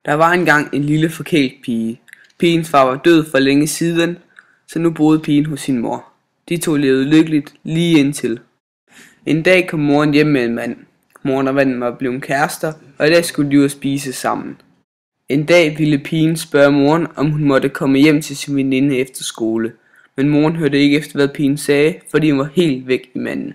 Der var engang en lille forkælet pige. Pigens far var død for længe siden, så nu boede pigen hos sin mor. De to levede lykkeligt lige indtil. En dag kom moren hjem med en mand. Moren og manden var blevet kærester, og i dag skulle de ud og spise sammen. En dag ville pigen spørge moren, om hun måtte komme hjem til sin veninde efter skole. Men moren hørte ikke efter, hvad pigen sagde, fordi hun var helt væk i manden.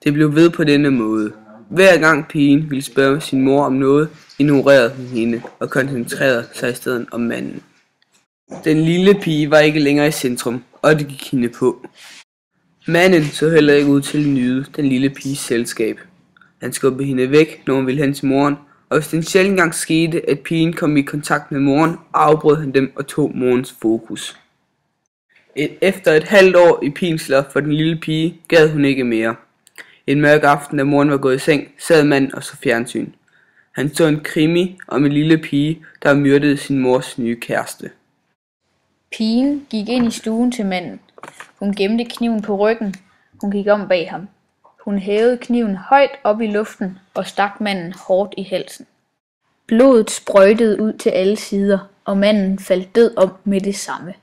Det blev ved på denne måde. Hver gang pigen ville spørge sin mor om noget, ignorerede hun hende og koncentrerede sig i stedet om manden. Den lille pige var ikke længere i centrum, og det gik hende på. Manden så heller ikke ud til at nyde den lille piges selskab. Han skubbede hende væk, når hun ville hen til moren, og hvis det en sjælden gang skete, at pigen kom i kontakt med moren, afbrød han dem og tog morens fokus. Efter et halvt år i pigens loft for den lille pige, gad hun ikke mere. En mørk aften, da moren var gået i seng, sad manden og så fjernsyn. Han så en krimi om en lille pige, der myrdede sin mors nye kæreste. Pigen gik ind i stuen til manden. Hun gemte kniven på ryggen. Hun gik om bag ham. Hun hævede kniven højt op i luften og stak manden hårdt i halsen. Blodet sprøjtede ud til alle sider, og manden faldt død om med det samme.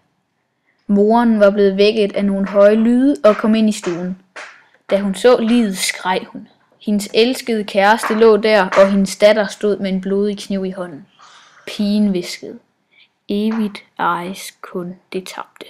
Moren var blevet vækket af nogle høje lyde og kom ind i stuen. Da hun så liget, skreg hun. Hendes elskede kæreste lå der, og hendes datter stod med en blodig kniv i hånden. Pigen hviskede. Evigt ejes kun det tabte.